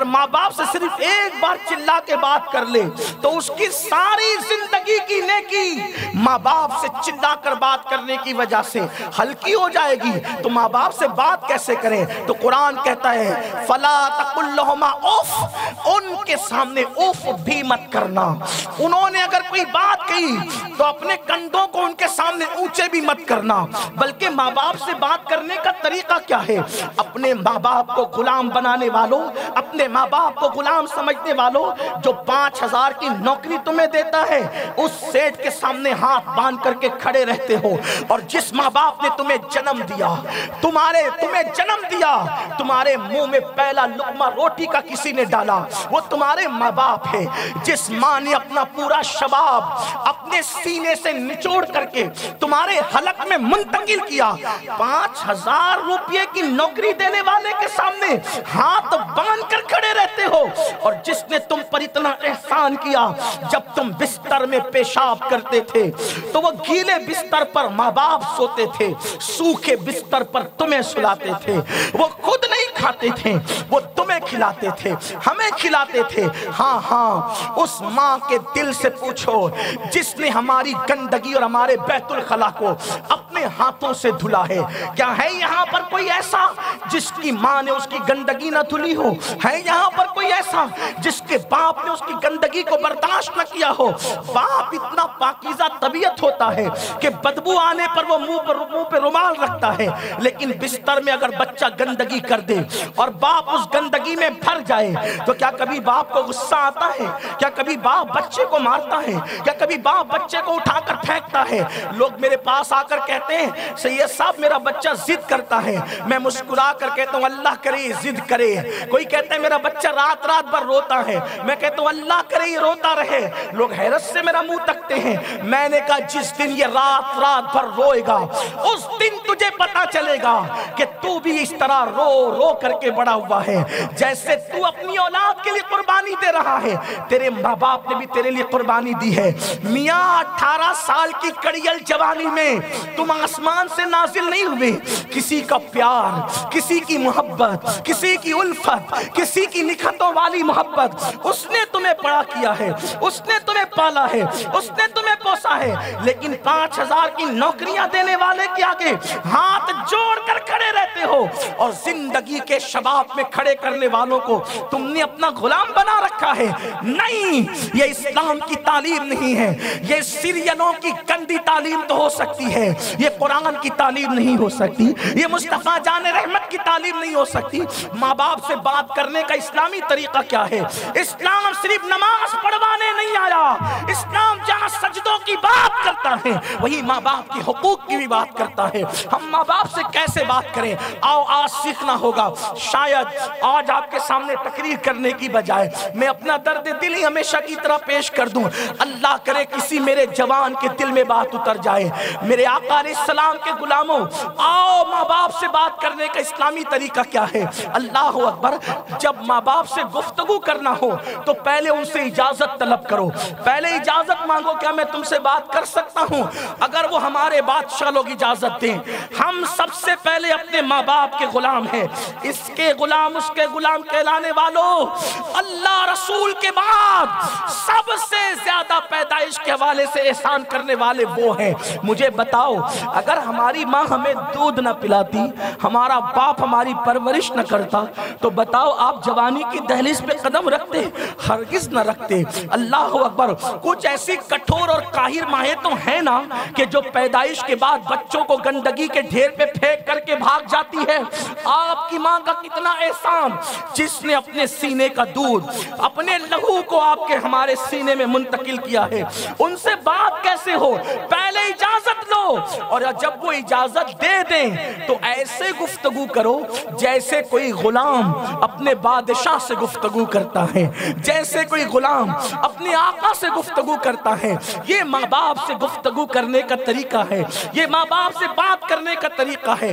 اور ماں باپ سے صرف ایک بار چلا کے بات کر لے تو اس کی ساری زندگی کی نیکی ماں باپ سے چلا کر بات کرنے کی وجہ سے ہلکی ہو جائے گی۔ تو ماں باپ سے بات کیسے کریں؟ تو قرآن کہتا ہے فَلَا تَقُلْ لَهُمَا اُفْ، ان کے سامنے اف بھی مت کرنا۔ انہوں نے اگر کوئی بات کہی تو اپنے کندھوں کو ان کے سامنے اونچے بھی مت کرنا۔ بلکہ ماں باپ سے بات کرنے کا طریقہ کیا ہے؟ اپنے ماں باپ کو غلام بنانے والوں، اپنے ماں باپ کو غلام سمجھنے والوں، جو 5,000 کی نوکری تمہیں دیتا ہے اس سیٹ کے سامنے ہاتھ باندھ کر کے کھڑے رہتے ہو، اور جس ماں باپ نے تمہیں جنم دیا، تمہیں جنم دیا، تمہارے منہ میں پہلا لقمہ روٹی کا کسی نے ڈالا، وہ تمہارے ماں باپ ہے۔ جس ماں نے اپنا پورا شباب اپنے سینے سے نچوڑ کر کے تمہارے حلق میں منتقل کیا، 5,000 روپے کی نوکری دینے والے کے سامنے ہاتھ باندھ کر کھڑے رہتے ہو، اور جس نے تم پر اتنا احسان کیا، جب تم بستر میں پیشاب کرتے تھے تو وہ گیلے بستر پر ماں باپ سوتے تھے، سوکھے بستر پر تمہیں سلاتے تھے، وہ خود نہیں کھاتے تھے، وہ تمہیں کھلاتے تھے، ہمیں کھلاتے تھے۔ ہاں اس ماں کے دل سے پوچھو جس نے ہماری گندگی اور ہمارے بیت الخلا کو اپنے ہاتھوں سے دھلا ہے۔ کیا ہے یہاں پر کوئی ایسا جس کی ماں نے اس کی گندگی نہ دھلی ہو؟ ہے یہاں پر کوئی ایسا جس کے باپ نے اس کی گندگی کو برداشت نہ کیا ہو؟ باپ اتنا پاکیزہ طبیعت ہوتا ہے کہ بدبو آنے پر وہ منہ پہ رومال رکھتا ہے، لیکن بستر میں اگر بچہ گندگی کر دے اور باپ اس گندگی میں بھر جائے تو کیا کبھی باپ کو غصہ آتا ہے؟ کیا کبھی باپ بچے کو مارتا ہے؟ کیا کبھی باپ بچے کو اٹھا کر پھینکتا ہے؟ لوگ میرے پاس آ کر کہتے ہیں سید صاحب میرا بچہ ضد کرتا ہے، میں مسکرا کر کہتا ہوں اللہ کرے ضد کرے۔ کوئی کہتا ہے میرا بچہ رات بھر روتا ہے، میں کہتا ہوں اللہ کرے یہ روتا رہے۔ لوگ حیرت سے میرا منہ تکتے ہیں۔ میں نے کہا جس دن یہ رات بھر روئے گا اس دن تجھے پتا چلے گا کہ تو بھی اس طرح رو کر کے بڑا ہوا ہے، جیسے تو اپنی اولاد کے لیے قربانی دے رہا ہے، تیرے ماں باپ نے بھی تیرے لیے قربانی دی ہے۔ میاں 18 سال کی کڑیل جوانی میں تم آسمان سے نازل نہیں ہوئے، کسی کا پیار، کسی کی محبت، کسی کی الفت، کسی کی نکھتوں والی محبت اس نے تمہیں بڑا کیا ہے، اس نے تمہیں پالا ہے، اس نے تمہیں پوسا ہے۔ لیکن 5,000 کی نوکریاں دینے والے کے آگے ہاتھ جوڑ کر کھڑے رہتے ہو، اور زندگی کے شباب میں کھڑے کرنے والوں کو تم نے اپنا غلام بنا رکھا ہے۔ نہیں، یہ اسلام کی تعلیم نہیں ہے، یہ سیرینوں کی گندی تعلیم تو ہو سکتی ہے، یہ قرآن کی تعلیم نہیں ہو سکتی، یہ مصطفیٰ جان رحمت کی تعلیم نہیں ہو سکتی۔ ماں باپ سے بات کرنے کا اسلامی طریقہ کیا ہے؟ اسلام صرف نماز پڑھوانے نہیں آیا، اسلام جہاں سجدوں کی بات کرتا ہے وہی ماں باپ کی حقوق کی بھی بات کرتا ہے۔ ہم ماں باپ سے کیسے بات کریں؟ آؤ آج سیکھنا ہوگا۔ شاید آج آپ کے سامنے تقریر کرنے کی بجائے میں اپنا درد دل ہی ہمیشہ کی طرح پیش کر دوں، اللہ کرے کسی میرے جوان کے دل میں بات اتر جائے۔ میرے آقا علیہ السلام کے غلاموں، آؤ ماں باپ سے بات کرنے کا اسلامی طریقہ کیا ہے؟ اللہ اکبر۔ جب ماں باپ سے گفتگو کرنا ہو تو پہلے ان سے اجازت طلب کرو، پہلے اجازت مانگو، کیا میں تم سے بات کر سکتا ہوں؟ اگر وہ ہمارے بادشاہ لوگ اجازت دیں، ہم سب سے پہلے اپنے ماں باپ کے غلام ہیں، اس کے غلام اس کے غلام کہلانے والوں، اللہ رسول کے بعد سب سے زیادہ پیدائش کے حوالے سے احسان کرنے والے وہ ہیں۔ مجھے بتاؤ، اگر ہماری ماں ہمیں دودھ نہ پلاتی، ہمارا باپ ہماری پرورش نہ کرتا، تو بتاؤ آپ جوانی کی دہلیز پہ قدم رکھتے؟ ہرگز نہ رکھتے۔ اللہ اکبر۔ کچھ ایسی کٹھور اور قاہر مائیں تو ہیں نا کہ جو پیدائش کے بعد بچوں کو گندگی کے ڈھیر پہ پھینک کر کے بھاگ جاتی ہے۔ آپ کی ماں کا کتنا احسان جس نے اپنے سینے کا دودھ، اپنے لہو کو آپ کے ہمارے سینے میں منتقل کیا ہے۔ ان سے بات کیسے ہو؟ پہلے اجازت لو، اور جب وہ اجازت دے دیں تو ایسے گفتگو کرو جیسے کوئی غلام اپنے بادشاہ سے گفتگو کرتا ہے، جیسے کوئی غلام اپنے آقا سے گفتگو کرتا ہے۔ یہ ماں باپ سے گفتگو کرنے کا طریقہ ہے، یہ ماں باپ سے بات کرنے کا طریقہ ہے۔